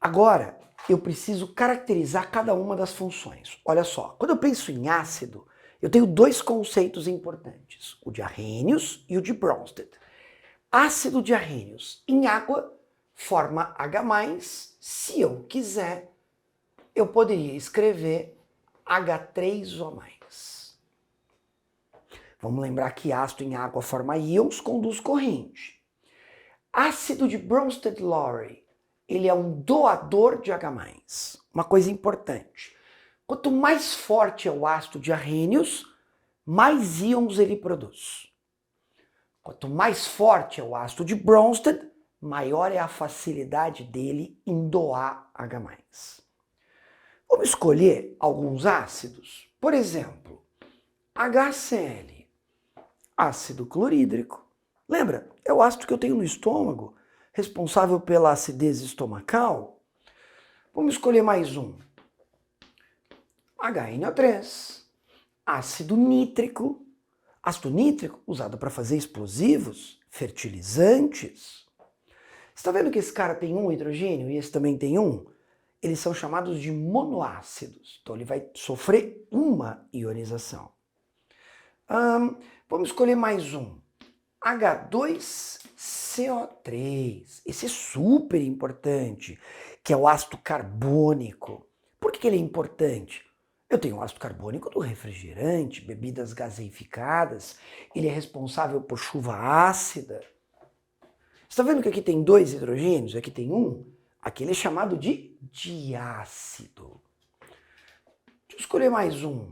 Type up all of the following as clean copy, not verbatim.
Agora, eu preciso caracterizar cada uma das funções. Olha só, quando eu penso em ácido, eu tenho dois conceitos importantes, o de Arrhenius e o de Bronsted. Ácido de Arrhenius em água forma H+, se eu quiser, eu poderia escrever H3O+. Vamos lembrar que ácido em água forma íons, conduz corrente. Ácido de Bronsted-Lowry, ele é um doador de H+. Uma coisa importante. Quanto mais forte é o ácido de Arrhenius, mais íons ele produz. Quanto mais forte é o ácido de Bronsted, maior é a facilidade dele em doar H+. Vamos escolher alguns ácidos. Por exemplo, HCl, ácido clorídrico. Lembra? É o ácido que eu tenho no estômago, responsável pela acidez estomacal. Vamos escolher mais um. HNO3, ácido nítrico. Ácido nítrico usado para fazer explosivos, fertilizantes. Você está vendo que esse cara tem um hidrogênio e esse também tem um? Eles são chamados de monoácidos. Então ele vai sofrer uma ionização. Vamos escolher mais um. H2CO3. Esse é super importante, que é o ácido carbônico. Por que ele é importante? Eu tenho o ácido carbônico do refrigerante, bebidas gaseificadas. Ele é responsável por chuva ácida. Você está vendo que aqui tem dois hidrogênios? Aqui tem um. Aqui ele é chamado de diácido. Deixa eu escolher mais um.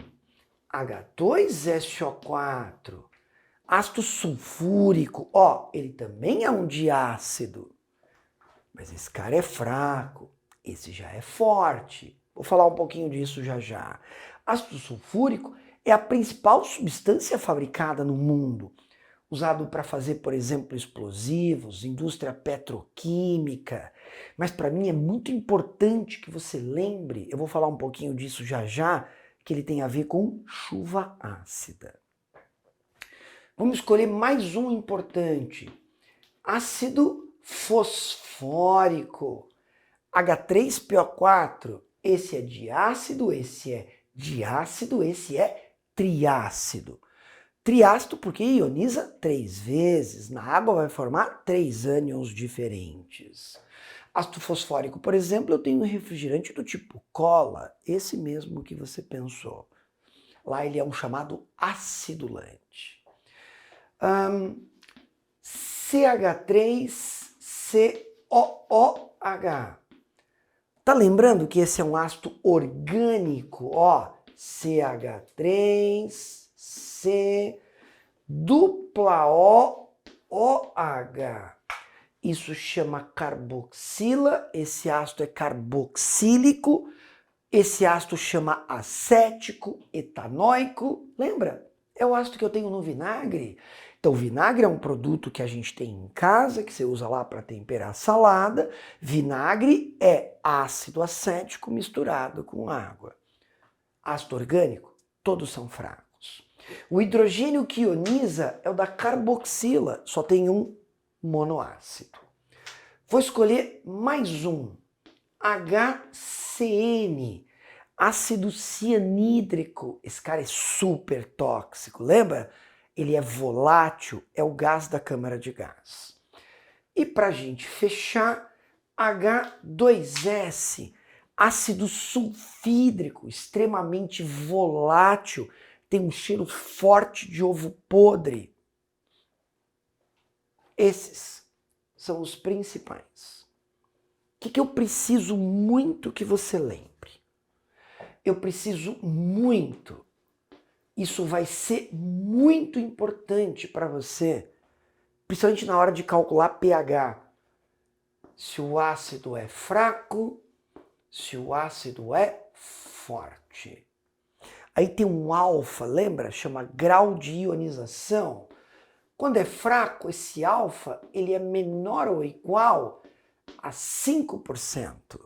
H2SO4. Ácido sulfúrico. Ó, ele também é um diácido. Mas esse cara é fraco. Esse já é forte. Vou falar um pouquinho disso já já. Ácido sulfúrico é a principal substância fabricada no mundo. Usado para fazer, por exemplo, explosivos, indústria petroquímica. Mas para mim é muito importante que você lembre, eu vou falar um pouquinho disso já já, que ele tem a ver com chuva ácida. Vamos escolher mais um importante. Ácido fosfórico. H3PO4. Esse é diácido, esse é diácido, esse é triácido. Triácido porque ioniza 3 vezes. Na água vai formar 3 ânions diferentes. Ácido fosfórico, por exemplo, eu tenho um refrigerante do tipo cola, esse mesmo que você pensou. Lá ele é um chamado acidulante. CH3COOH. Tá lembrando que esse é um ácido orgânico? Ó, CH3C dupla OOH. Isso chama carboxila, esse ácido é carboxílico, esse ácido chama acético, etanóico. Lembra? É o ácido que eu tenho no vinagre. Então, o vinagre é um produto que a gente tem em casa, que você usa lá para temperar a salada. Vinagre é ácido acético misturado com água. Ácido orgânico, todos são fracos. O hidrogênio que ioniza é o da carboxila, só tem um monoácido. Vou escolher mais um. HCN, ácido cianídrico. Esse cara é super tóxico, lembra? Ele é volátil, é o gás da câmara de gás. E para a gente fechar, H2S, ácido sulfídrico, extremamente volátil, tem um cheiro forte de ovo podre. Esses são os principais. O que eu preciso muito que você lembre? Eu preciso muito. Isso vai ser muito importante para você, principalmente na hora de calcular pH. Se o ácido é fraco, se o ácido é forte. Aí tem um alfa, lembra? Chama grau de ionização. Quando é fraco, esse alfa ele é menor ou igual a 5%.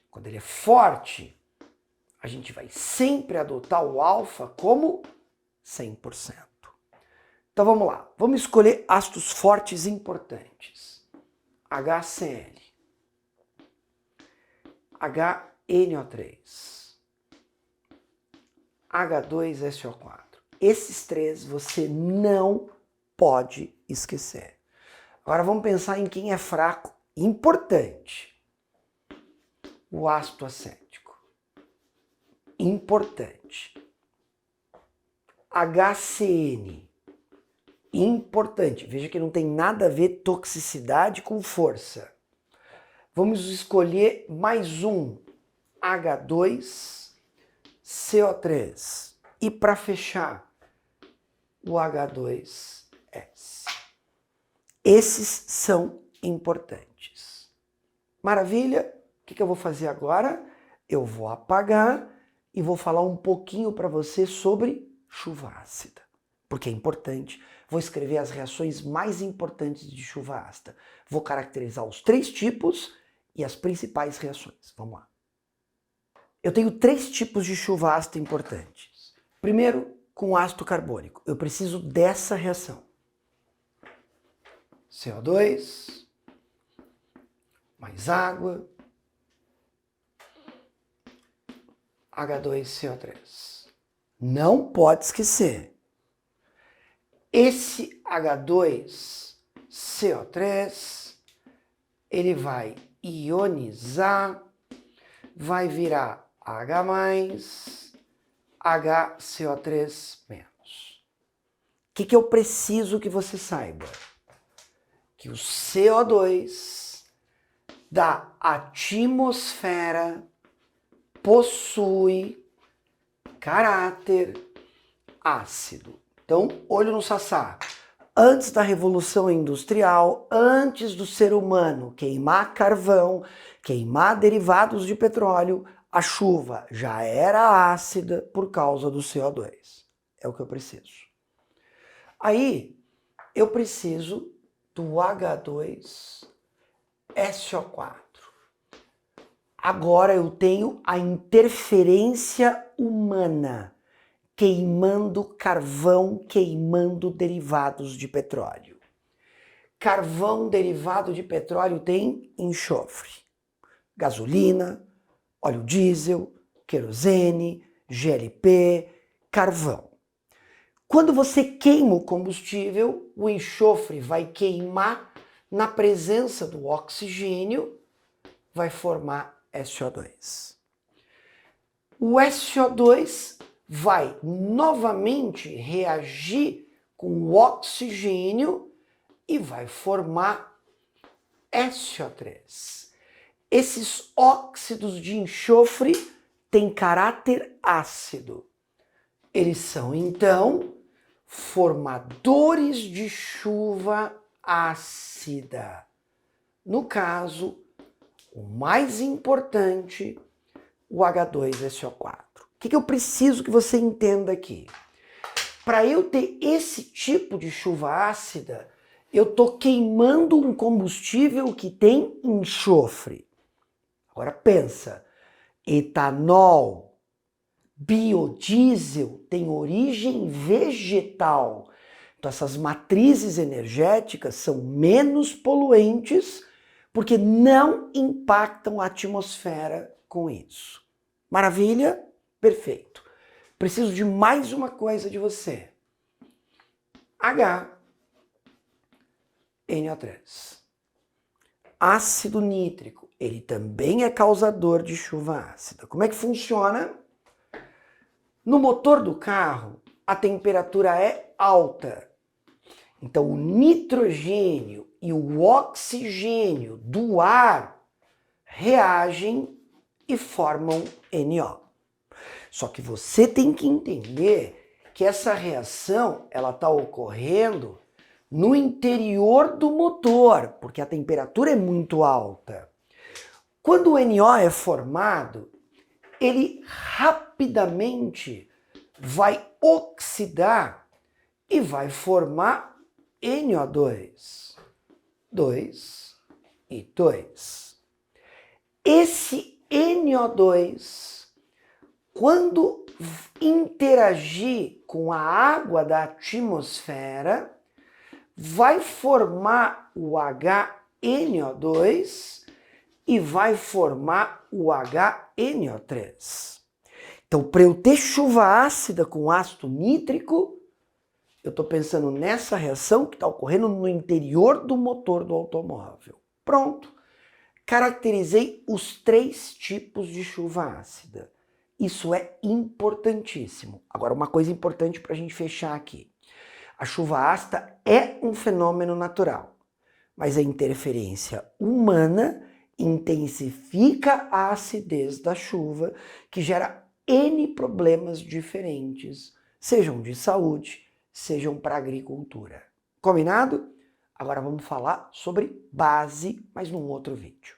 Quando ele é forte, a gente vai sempre adotar o alfa como 100%. Então vamos lá, vamos escolher ácidos fortes importantes. HCl. HNO3, H2SO4. Esses três você não pode esquecer. Agora vamos pensar em quem é fraco. Importante. O ácido acético. Importante. HCN. Importante. Veja que não tem nada a ver toxicidade com força. Vamos escolher mais um. H2CO3. E para fechar, o H2S. Esses são importantes. Maravilha? O que eu vou fazer agora? Eu vou apagar e vou falar um pouquinho para você sobre chuva ácida, porque é importante. Vou escrever as reações mais importantes de chuva ácida. Vou caracterizar os 3 tipos e as principais reações. Vamos lá. Eu tenho 3 tipos de chuva ácida importantes. Primeiro, com ácido carbônico. Eu preciso dessa reação. CO2 mais água, H2CO3. Não pode esquecer. Esse H2CO3, ele vai ionizar, vai virar H+, HCO3-. O que eu preciso que você saiba? Que o CO2 da atmosfera possui caráter ácido. Então, olho no sassá. Antes da Revolução Industrial, antes do ser humano queimar carvão, queimar derivados de petróleo, a chuva já era ácida por causa do CO2. É o que eu preciso. Aí, eu preciso do H2SO4. Agora eu tenho a interferência humana, queimando carvão, queimando derivados de petróleo. Carvão derivado de petróleo tem enxofre, gasolina, óleo diesel, querosene, GLP, carvão. Quando você queima o combustível, o enxofre vai queimar na presença do oxigênio, vai formar SO2. O SO2 vai novamente reagir com o oxigênio e vai formar SO3. Esses óxidos de enxofre têm caráter ácido. Eles são, então, formadores de chuva ácida. No caso, o mais importante, o H2SO4. O que eu preciso que você entenda aqui? Para eu ter esse tipo de chuva ácida, eu estou queimando um combustível que tem enxofre. Agora pensa, etanol, biodiesel tem origem vegetal. Então essas matrizes energéticas são menos poluentes porque não impactam a atmosfera com isso. Maravilha? Perfeito. Preciso de mais uma coisa de você. HNO3. Ácido nítrico. Ele também é causador de chuva ácida. Como é que funciona? No motor do carro, a temperatura é alta. Então, o nitrogênio e o oxigênio do ar reagem e formam NO. Só que você tem que entender que essa reação ela está ocorrendo no interior do motor, porque a temperatura é muito alta. Quando o NO é formado, ele rapidamente vai oxidar e vai formar NO2. 2 e 2. Esse NO2, quando interagir com a água da atmosfera, vai formar o HNO2 e vai formar o HNO3. Então, para eu ter chuva ácida com ácido nítrico, eu estou pensando nessa reação que está ocorrendo no interior do motor do automóvel. Pronto. Caracterizei os 3 tipos de chuva ácida. Isso é importantíssimo. Agora, uma coisa importante para a gente fechar aqui. A chuva ácida é um fenômeno natural, mas a interferência humana intensifica a acidez da chuva, que gera N problemas diferentes, sejam de saúde, sejam para a agricultura. Combinado? Agora vamos falar sobre base, mas num outro vídeo.